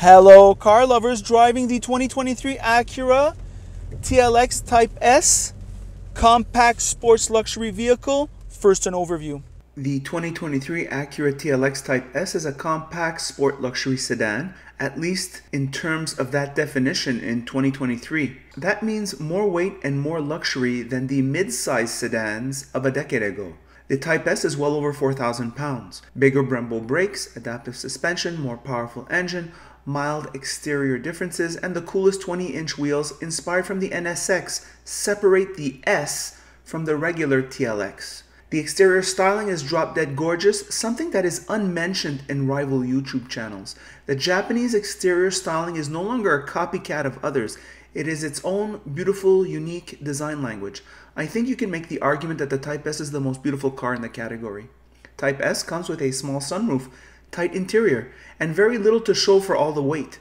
Hello car lovers, driving the 2023 Acura TLX Type S compact sports luxury vehicle. First, an overview. The 2023 Acura TLX Type S is a compact sport luxury sedan, at least in terms of that definition in 2023. That means more weight and more luxury than the mid-size sedans of a decade ago. The Type S is well over 4,000 pounds. Bigger Brembo brakes, adaptive suspension, more powerful engine, mild exterior differences, and the coolest 20-inch wheels inspired from the NSX separate the S from the regular TLX. The exterior styling is drop-dead gorgeous, something that is unmentioned in rival YouTube channels. The Japanese exterior styling is no longer a copycat of others. It is its own beautiful, unique design language. I think you can make the argument that the Type S is the most beautiful car in the category. Type S comes with a small sunroof, tight interior, and very little to show for all the weight.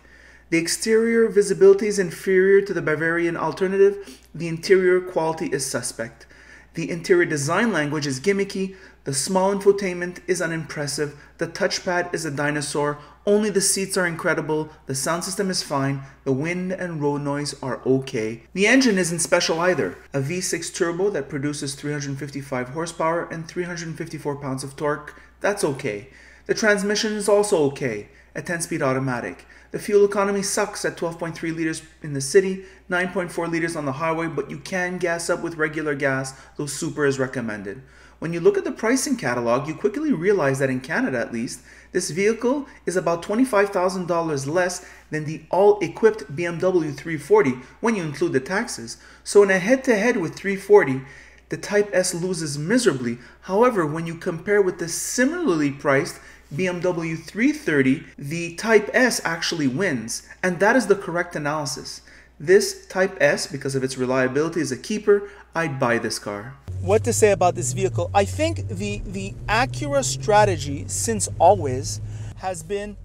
The exterior visibility is inferior to the Bavarian alternative. The interior quality is suspect. The interior design language is gimmicky. The small infotainment is unimpressive. The touchpad is a dinosaur. Only the seats are incredible. The sound system is fine. The wind and road noise are okay. The engine isn't special either. A V6 turbo that produces 355 horsepower and 354 pounds of torque. That's okay. The transmission is also okay, a 10-speed automatic. The fuel economy sucks at 12.3 liters in the city, 9.4 liters on the highway, but you can gas up with regular gas, though super is recommended. When you look at the pricing catalog, you quickly realize that in Canada at least, this vehicle is about $25,000 less than the all-equipped BMW 340 when you include the taxes. So in a head-to-head with 340, the Type S loses miserably. However, when you compare with the similarly priced BMW 330, the Type S actually wins, and that is the correct analysis. This Type S, because of its reliability, is a keeper. I'd buy this car. What to say about this vehicle? I think the Acura strategy since always has been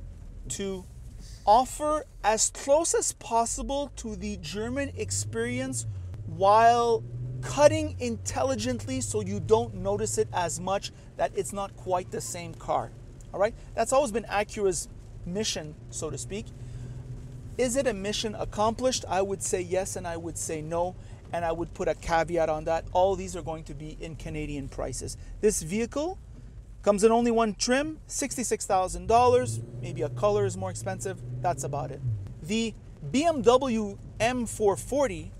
to offer as close as possible to the German experience while cutting intelligently so you don't notice it as much, that it's not quite the same car. All right, that's always been Acura's mission, so to speak. Is it a mission accomplished? I would say yes, and I would say no, and I would put a caveat on that. All these are going to be in Canadian prices. This vehicle comes in only one trim, $66,000. Maybe a color is more expensive. That's about it. The BMW M440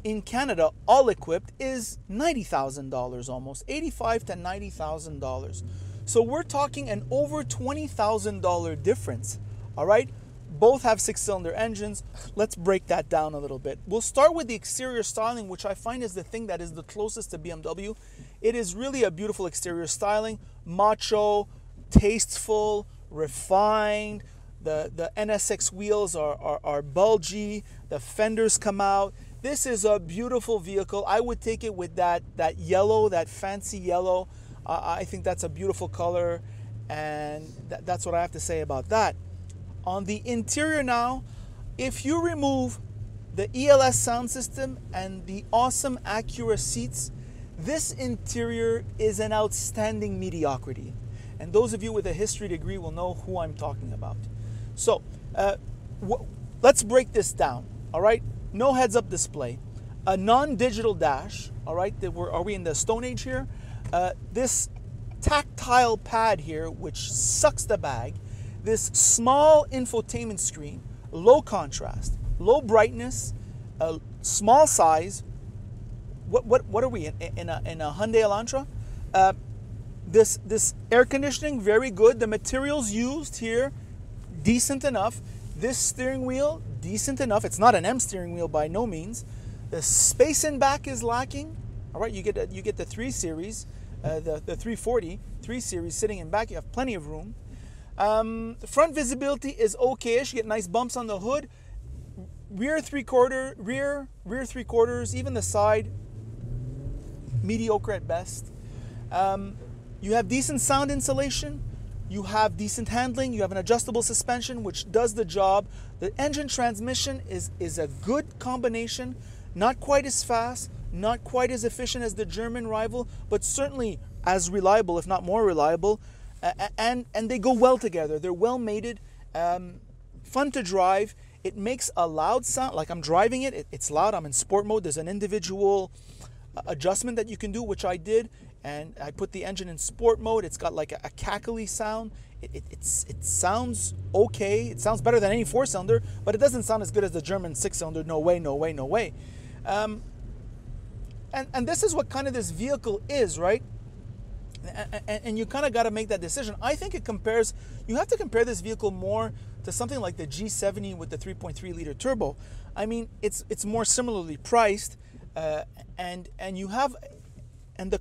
in Canada, all equipped, is $90,000 almost, $85,000 to $90,000. So we're talking an over $20,000 difference, all right? Both have 6-cylinder engines. Let's break that down a little bit. We'll start with the exterior styling, which I find is the thing that is the closest to BMW. It is really a beautiful exterior styling, macho, tasteful, refined. The NSX wheels are bulgy. The fenders come out. This is a beautiful vehicle. I would take it with that yellow, that fancy yellow. I think that's a beautiful color, and that's what I have to say about that. On the interior now, if you remove the ELS sound system and the awesome Acura seats, this interior is an outstanding mediocrity. And those of you with a history degree will know who I'm talking about. So let's break this down, all right? No heads-up display, a non-digital dash, all right? Are we in the Stone Age here? This tactile pad here, which sucks the bag, this small infotainment screen, low contrast, low brightness, small size. What are we in a Hyundai Elantra? This air conditioning, very good. The materials used here, decent enough. This steering wheel, decent enough. It's not an M steering wheel by no means. The space in back is lacking. All right, you get the 3 Series, the 340 3 Series sitting in back. You have plenty of room. The front visibility is okay-ish. You get nice bumps on the hood. Rear three quarters, even the side, mediocre at best. You have decent sound insulation. You have decent handling. You have an adjustable suspension, which does the job. The engine transmission is a good combination. Not quite as fast, not quite as efficient as the German rival, but certainly as reliable, if not more reliable. And they go well together. They're well mated. fun to drive. It makes a loud sound, like I'm driving it. It's loud. I'm in sport mode. There's an individual adjustment that you can do, which I did, and I put the engine in sport mode. It's got like a cackly sound. It sounds okay. It sounds better than any four-cylinder, but it doesn't sound as good as the German six-cylinder. No way, no way, no way. And this is what kind of this vehicle is, right? And you kind of got to make that decision. I think it compares, you have to compare this vehicle more to something like the G70 with the 3.3 liter turbo. I mean, it's more similarly priced, and you have, and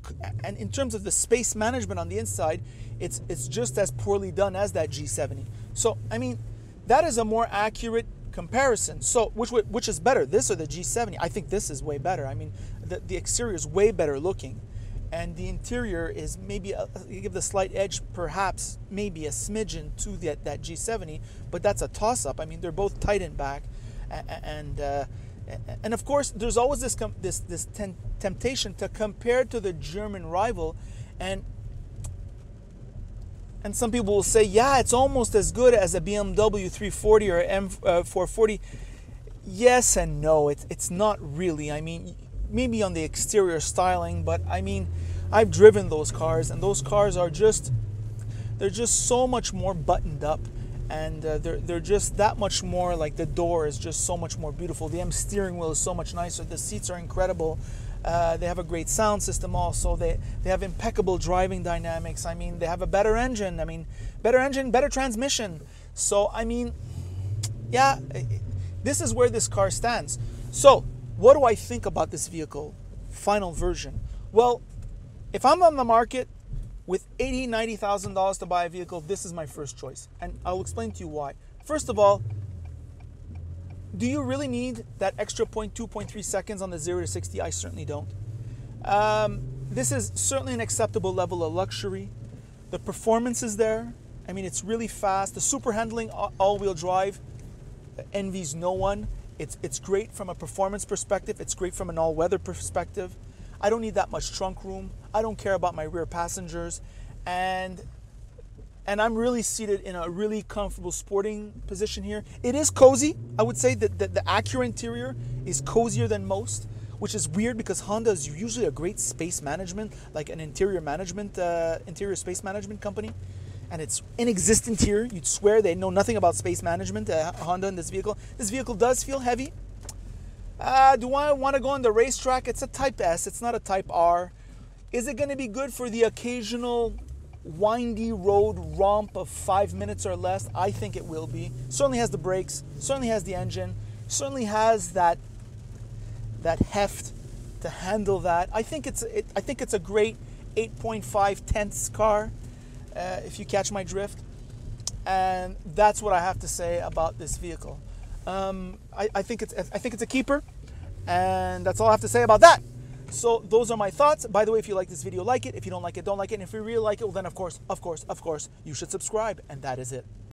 in terms of the space management on the inside, it's just as poorly done as that G70. So I mean, that is a more accurate comparison. So which is better, this or the G70? I think this is way better. I mean, the exterior is way better looking, and the interior is maybe you give the slight edge, perhaps maybe a smidgen to that G70, but that's a toss-up. I mean, they're both tight in back, and of course there's always this temptation to compare to the German rival, and some people will say, yeah, it's almost as good as a BMW 340 or M440. Yes and no, it's not really. I mean, maybe on the exterior styling, but I mean, I've driven those cars, and those cars are they're just so much more buttoned up, and they're just that much more, like the door is just so much more beautiful. The M steering wheel is so much nicer. The seats are incredible. They have a great sound system also. They have impeccable driving dynamics. I mean, they have a better engine. I mean, better transmission. So, I mean, yeah, this is where this car stands. So, what do I think about this vehicle? Final version. Well, if I'm on the market with $80,000, $90,000 to buy a vehicle, this is my first choice. And I'll explain to you why. First of all, do you really need that extra 0.3 seconds on the 0 to 60? I certainly don't. This is certainly an acceptable level of luxury. The performance is there. I mean, it's really fast. The super handling all-wheel drive envies no one. It's great from a performance perspective. It's great from an all-weather perspective. I don't need that much trunk room. I don't care about my rear passengers. And I'm really seated in a really comfortable sporting position here. It is cozy. I would say that the Acura interior is cozier than most, which is weird because Honda is usually a great space management, like an interior space management company. And it's inexistent here. You'd swear they know nothing about space management, Honda in this vehicle. This vehicle does feel heavy. Do I want to go on the racetrack? It's a Type S. It's not a Type R. Is it going to be good for the occasional windy road romp of 5 minutes or less? I think it will be. Certainly has the brakes, certainly has the engine, certainly has that heft to handle that. I think it's a great 8.5 tenths car, if you catch my drift. And that's what I have to say about this vehicle. I think it's a keeper, and that's all I have to say about that. So those are my thoughts. By the way, if you like this video, like it. If you don't like it, don't like it. And if you really like it, well then of course, you should subscribe. And that is it.